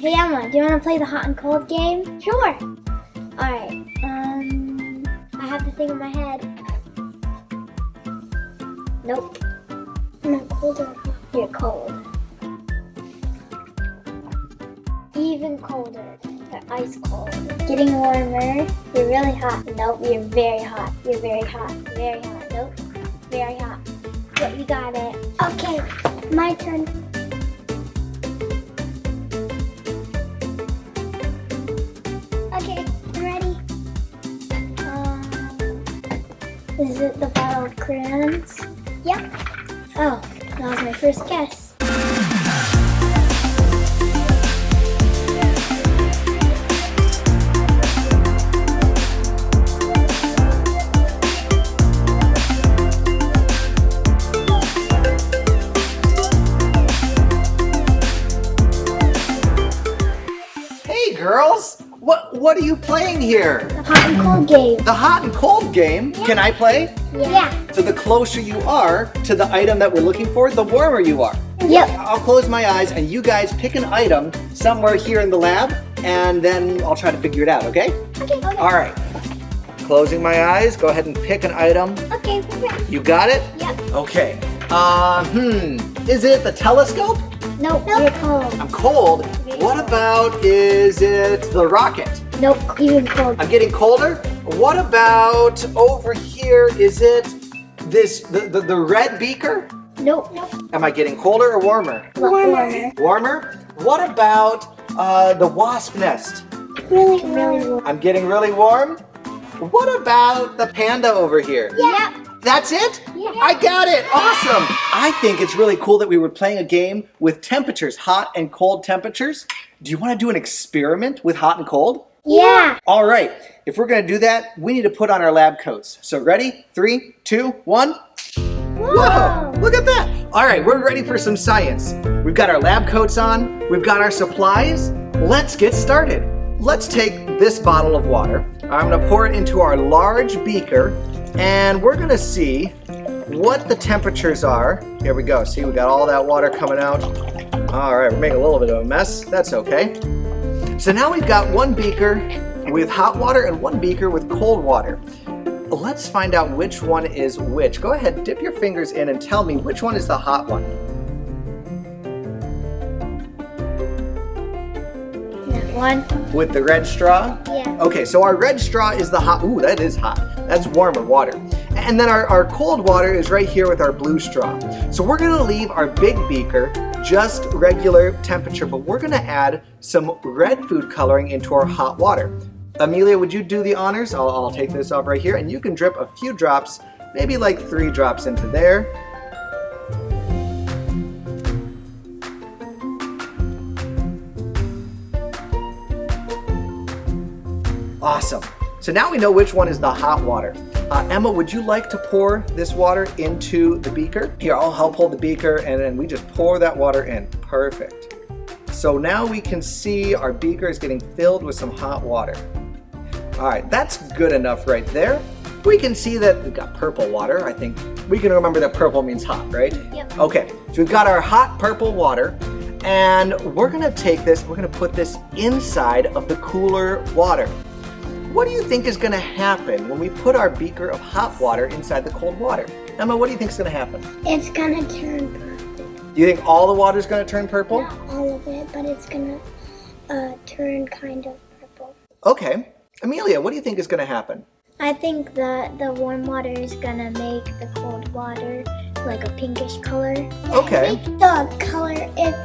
Hey Emma, do you want to play the hot and cold game? Sure. Alright, I have the thing in my head. Nope. I'm not cold or hot. You're cold. Even colder. You're ice cold. Getting warmer. You're really hot. Nope, you're very hot. You're very hot. Very hot. Nope. Very hot. But you got it. Okay, my turn. Okay, I'm ready. Is it the bottle of crayons? Yep. Oh, that was my first guess. Girls, what are you playing here? The hot and cold game. The hot and cold game? Yeah. Can I play? Yeah. So the closer you are to the item that we're looking for, the warmer you are. Yep. I'll close my eyes and you guys pick an item somewhere here in the lab and then I'll try to figure it out, okay? Okay. All right. Closing my eyes, go ahead and pick an item. Okay. You got it? Yep. Okay. Is it the telescope? Nope. You're cold. I'm cold. What about, is it the rocket? Nope, even cold. I'm getting colder. What about over here? Is it the red beaker? Nope. Am I getting colder or warmer? Warmer. Warmer? What about the wasp nest? Really warm. I'm getting really warm. What about the panda over here? Yeah. That's it? Yeah. I got it. Awesome. I think it's really cool that we were playing a game with temperatures, hot and cold temperatures. Do you want to do an experiment with hot and cold? Yeah. All right. If we're going to do that, we need to put on our lab coats. So ready? 3, 2, 1. Whoa! Look at that. All right, we're ready for some science. We've got our lab coats on. We've got our supplies. Let's get started. Let's take this bottle of water. I'm going to pour it into our large beaker. And we're gonna see what the temperatures are. Here we go. See, we got all that water coming out. All right, we're making a little bit of a mess. That's okay. So now we've got one beaker with hot water and one beaker with cold water. Let's find out which one is which. Go ahead, dip your fingers in and tell me which one is the hot one. That one. With the red straw? Yeah. Okay, so our red straw is the hot. Ooh, that is hot. That's warmer water. And then our cold water is right here with our blue straw. So we're gonna leave our big beaker just regular temperature, but we're gonna add some red food coloring into our hot water. Amelia, would you do the honors? I'll take this off right here and you can drip a few drops, maybe like 3 drops into there. Awesome. So now we know which one is the hot water. Emma, would you like to pour this water into the beaker? Here, I'll help hold the beaker and then we just pour that water in. Perfect. So now we can see our beaker is getting filled with some hot water. All right, that's good enough right there. We can see that we've got purple water. I think we can remember that purple means hot, right? Yep. Okay, so we've got our hot purple water and we're gonna take this, we're gonna put this inside of the cooler water. What do you think is going to happen when we put our beaker of hot water inside the cold water? Emma, what do you think is going to happen? It's gonna turn purple. Do you think all the water is going to turn purple? Not all of it, but it's gonna turn kind of purple. Okay. Amelia, what do you think is going to happen? I think that the warm water is gonna make the cold water like a pinkish color. Okay. Make the color,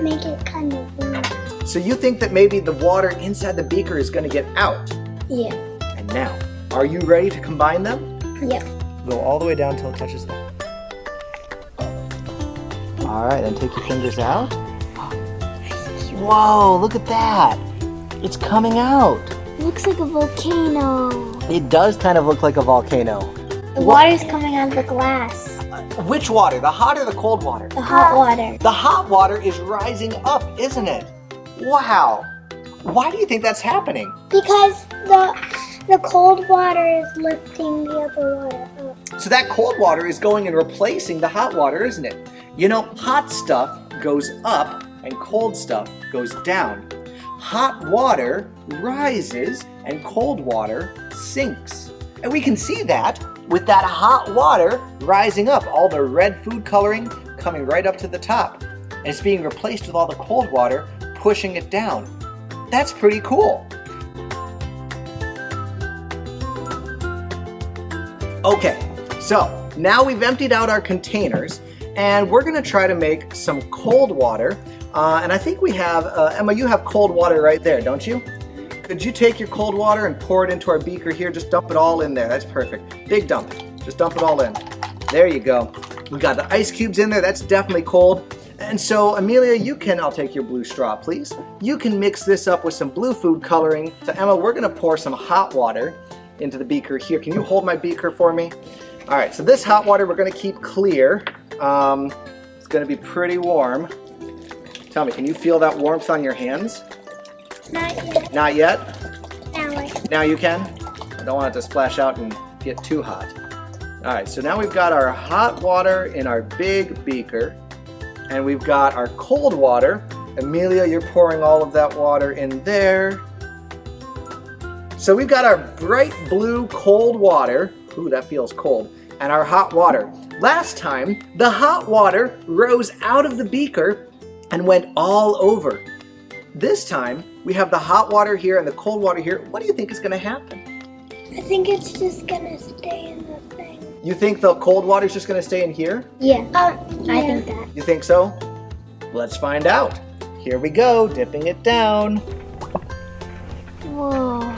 make it kind of warm. So you think that maybe the water inside the beaker is going to get out? Yeah. And now, are you ready to combine them? Yep. Go all the way down until it touches them. All right, and take your fingers out. Whoa, look at that. It's coming out. Looks like a volcano. It does kind of look like a volcano. The water's coming out of the glass. Which water, the hot or the cold water? The hot water. The hot water is rising up, isn't it? Wow. Why do you think that's happening? Because the cold water is lifting the other water up. So that cold water is going and replacing the hot water, isn't it? You know, hot stuff goes up and cold stuff goes down. hot water rises and cold water sinks. And we can see that with that hot water rising up, all the red food coloring coming right up to the top. And it's being replaced with all the cold water pushing it down. That's pretty cool. Okay, so now we've emptied out our containers and we're gonna try to make some cold water. And I think we have, Emma, you have cold water right there, don't you? Could you take your cold water and pour it into our beaker here? Just dump it all in there, that's perfect. Big dump, just dump it all in. There you go. We got the ice cubes in there, that's definitely cold. And so, Amelia, I'll take your blue straw, please. You can mix this up with some blue food coloring. So Emma, we're gonna pour some hot water into the beaker here. Can you hold my beaker for me? All right, so this hot water we're gonna keep clear. It's gonna be pretty warm. Tell me, can you feel that warmth on your hands? Not yet. Not yet? Now. Now you can? I don't want it to splash out and get too hot. All right, so now we've got our hot water in our big beaker, and we've got our cold water. Amelia, you're pouring all of that water in there. So we've got our bright blue cold water. Ooh, that feels cold. And our hot water. Last time, the hot water rose out of the beaker and went all over. This time, we have the hot water here and the cold water here. What do you think is gonna happen? I think it's just gonna stay in the thing. You think the cold water is just gonna stay in here? Yeah. I think that. You think so? Let's find out. Here we go, dipping it down. Whoa.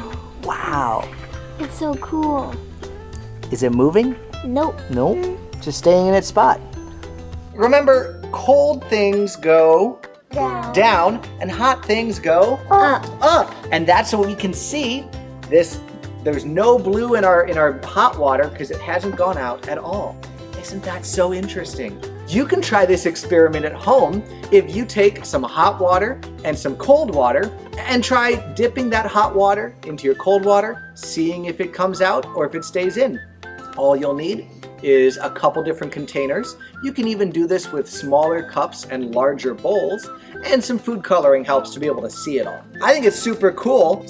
Wow. It's so cool. Is it moving? Nope. Nope, just staying in its spot. Remember, cold things go down and hot things go up. And that's what we can see. There's no blue in our hot water because it hasn't gone out at all. Isn't that so interesting? You can try this experiment at home if you take some hot water and some cold water and try dipping that hot water into your cold water, seeing if it comes out or if it stays in. All you'll need is a couple different containers. You can even do this with smaller cups and larger bowls, and some food coloring helps to be able to see it all. I think it's super cool,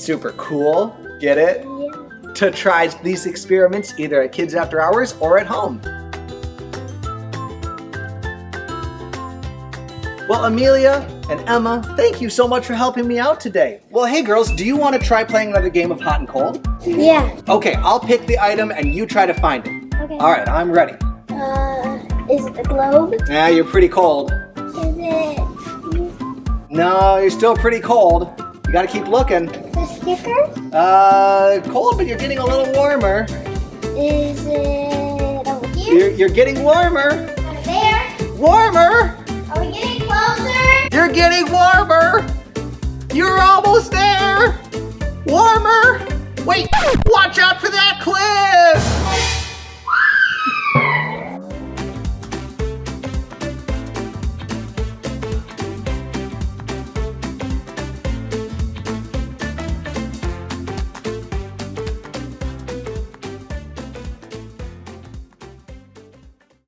get it? Yeah. To try these experiments either at Kids After Hours or at home. Well, Amelia and Emma, thank you so much for helping me out today. Well, hey girls, do you want to try playing another game of hot and cold? Yeah. Okay, I'll pick the item and you try to find it. Okay. All right, I'm ready. Is it the globe? Yeah, you're pretty cold. Is it No, you're still pretty cold. You gotta keep looking. the sticker? Cold, but you're getting a little warmer. Is it over here? You're getting warmer. Over there? Warmer! Are we getting closer? You're getting warmer! You're almost there! Warmer! Wait, watch out for that cliff!